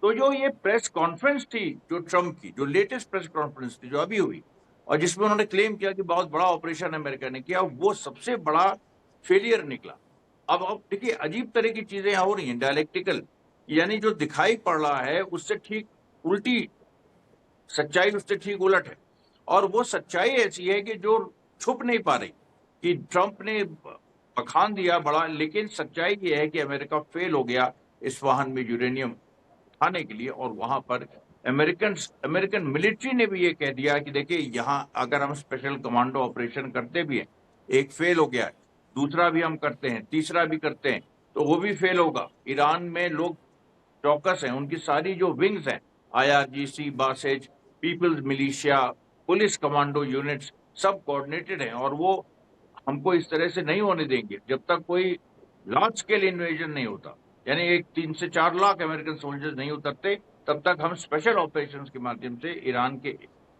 तो जो ये प्रेस कॉन्फ्रेंस थी जो ट्रम्प की, जो लेटेस्ट प्रेस कॉन्फ्रेंस थी जो अभी हुई, और जिसमें उन्होंने क्लेम किया कि बहुत बड़ा ऑपरेशन अमेरिका ने किया, वो सबसे बड़ा फेलियर निकला। अब देखिए अजीब तरह की चीजें यहां हो रही हैं, डायलेक्टिकल, यानी जो दिखाई पड़ रहा है उससे ठीक उल्टी सच्चाई, उससे ठीक उलट है। और वो सच्चाई ऐसी है कि जो छुप नहीं पा रही, कि ट्रंप ने बखान दिया बड़ा, लेकिन सच्चाई ये है कि अमेरिका फेल हो गया इस्फहान में यूरेनियम उठाने के लिए। और वहां पर अमेरिकन मिलिट्री ने भी ये कह दिया कि देखिए यहां अगर हम स्पेशल कमांडो ऑपरेशन करते भी हैं, एक फेल हो गया है, दूसरा भी हम करते हैं, तीसरा भी करते हैं, तो वो भी फेल होगा। ईरान में लोग चौकस हैं, उनकी सारी जो विंग्स हैं, IRGC, bases, people's militia, police commando units, सब कोऑर्डिनेटेड हैं, और वो हमको इस तरह से नहीं होने देंगे जब तक कोई लार्ज स्केल इन्वेजन नहीं होता, यानी एक 3 से 4 लाख अमेरिकन सोल्जर्स नहीं उतरते, तब तक हम स्पेशल ऑपरेशंस के माध्यम से ईरान के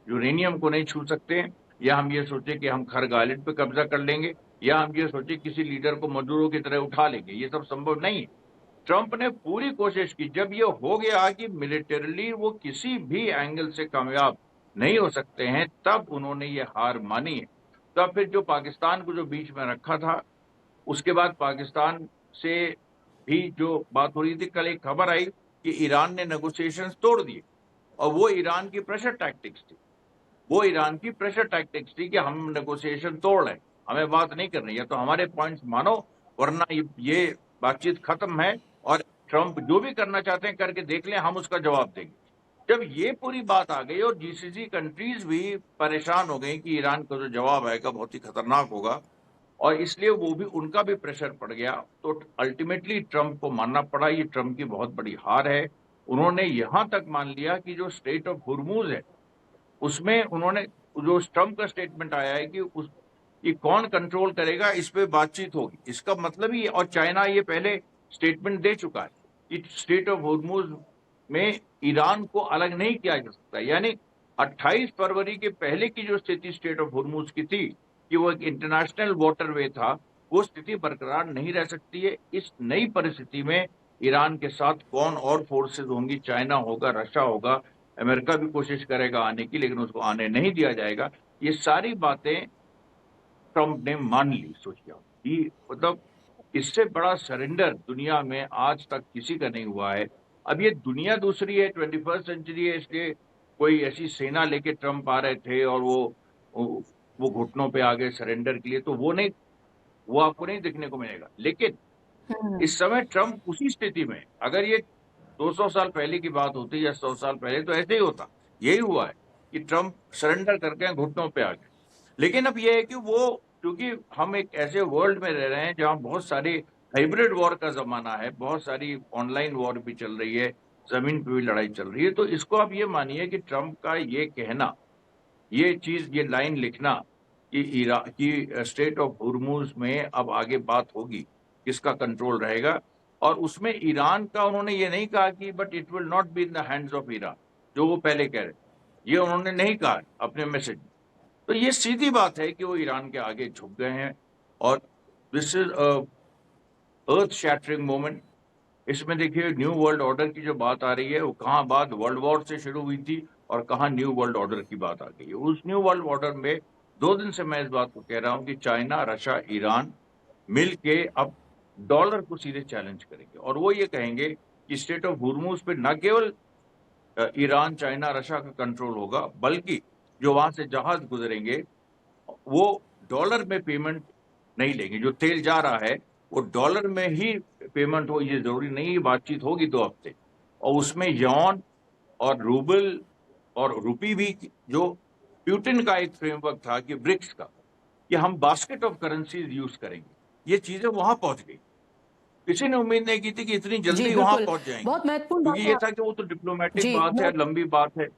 यूरेनियम को नहीं छू सकते हैं। या हम ये सोचे कि हम खरग आइलैंड पे कब्जा कर लेंगे, या हम ये सोचे किसी लीडर को मदुरो की तरह उठा लेंगे, ये सब संभव नहीं है। ट्रंप ने पूरी कोशिश की, जब ये हो गया कि मिलिटरली वो किसी भी एंगल से कामयाब नहीं हो सकते हैं, तब उन्होंने ये हार मानी है। तब फिर जो पाकिस्तान को जो बीच में रखा था, उसके बाद पाकिस्तान से भी जो बात हो रही थी, कल एक खबर आई कि ईरान ने नेगोशिएशंस तोड़ दिए, और वो ईरान की प्रेशर टैक्टिक्स थी। वो ईरान की प्रेशर टैक्टिक्स थी कि हम नेगोशिएशन तोड़ रहे हैं, हमें बात नहीं करनी है, तो हमारे पॉइंट्स मानो, वरना ये बातचीत खत्म है, और ट्रंप जो भी करना चाहते हैं करके देख लें, हम उसका जवाब देंगे। जब ये पूरी बात आ गई और जीसीसी कंट्रीज भी परेशान हो गई कि ईरान का जो जवाब आएगा बहुत ही खतरनाक होगा, और इसलिए वो भी, उनका भी प्रेशर पड़ गया, तो अल्टीमेटली ट्रंप को मानना पड़ा। ये ट्रंप की बहुत बड़ी हार है। उन्होंने यहां तक मान लिया कि जो स्ट्रेट ऑफ हुर्मुज है, उसमें उन्होंने, जो ट्रंप का स्टेटमेंट आया है कि उस ये कौन कंट्रोल करेगा, इस पे बातचीत होगी, इसका मतलब ही, और चाइना ये पहले स्टेटमेंट दे चुका है कि स्ट्रेट ऑफ हुर्मुज में ईरान को अलग नहीं किया जा सकता। यानी 28 फरवरी के पहले की जो स्थिति स्ट्रेट ऑफ हुर्मुज की थी, कि वो एक इंटरनेशनल वाटरवे था, वो स्थिति बरकरार नहीं रह सकती है। इस नई परिस्थिति में ईरान के साथ कौन और फोर्सेज होंगी, चाइना होगा, रशिया होगा, अमेरिका भी कोशिश करेगा आने की, लेकिन उसको आने नहीं दिया जाएगा। ये सारी बातें ट्रंप ने मान ली। सोचिए कि मतलब इससे बड़ा सरेंडर दुनिया में आज तक किसी का नहीं हुआ है। अब ये दुनिया दूसरी है, 21st सेंचुरी है, इसलिए कोई ऐसी सेना लेके ट्रंप आ रहे थे और वो घुटनों पे आ गए सरेंडर के लिए, तो वो नहीं, वो आपको नहीं देखने को मिलेगा। लेकिन इस समय ट्रंप उसी स्थिति में, अगर ये 200 साल पहले की बात होती या 100 साल पहले, तो ऐसे ही होता। यही हुआ है कि ट्रंप सरेंडर करके घुटनों पे आ गए। लेकिन अब यह है कि वो, क्योंकि हम एक ऐसे वर्ल्ड में रह रहे हैं जहां बहुत सारी हाइब्रिड वॉर का जमाना है, बहुत सारी ऑनलाइन वॉर भी चल रही है, जमीन पे भी लड़ाई चल रही है, तो इसको आप ये मानिए कि ट्रंप का ये कहना, ये चीज, ये लाइन लिखना कि की स्ट्रेट ऑफ हुर्मुज में अब आगे बात होगी, किसका कंट्रोल रहेगा, और उसमें ईरान का उन्होंने ये नहीं कहा कि but it will not be in the hands of Iran, जो वो पहले कह रहे, ये उन्होंने नहीं कहा अपने मैसेज में। तो ये सीधी बात है कि वो ईरान के आगे झुक गए हैं, और this is earth shattering moment. इसमें देखिए न्यू वर्ल्ड ऑर्डर की जो बात आ रही है, वो कहाँ बात वर्ल्ड वॉर से शुरू हुई थी और कहाँ न्यू वर्ल्ड ऑर्डर की बात आ गई है। उस न्यू वर्ल्ड ऑर्डर में 2 दिन से मैं इस बात को कह रहा हूं कि चाइना, रशिया, ईरान मिल के अब डॉलर को सीधे चैलेंज करेंगे, और वो ये कहेंगे कि स्टेट ऑफ हुर्मुज पे न केवल ईरान, चाइना, रशिया का कंट्रोल होगा, बल्कि जो वहां से जहाज गुजरेंगे वो डॉलर में पेमेंट नहीं लेंगे। जो तेल जा रहा है वो डॉलर में ही पेमेंट हो, ये जरूरी नहीं है। बातचीत होगी 2 हफ्ते, और उसमें यौन और रूबल और रुपी भी, जो प्यूटिन का एक फ्रेमवर्क था कि ब्रिक्स का, कि हम बास्केट ऑफ करेंसीज यूज करेंगे, ये चीजें वहां पहुंच गई। किसी ने उम्मीद नहीं की थी कि इतनी जी जल्दी वहां बिल्कुल, पहुंच जाएंगी, बहुत महत्वपूर्ण क्योंकि बात ये है। था कि वो तो डिप्लोमेटिक जी बात है, लंबी बात है।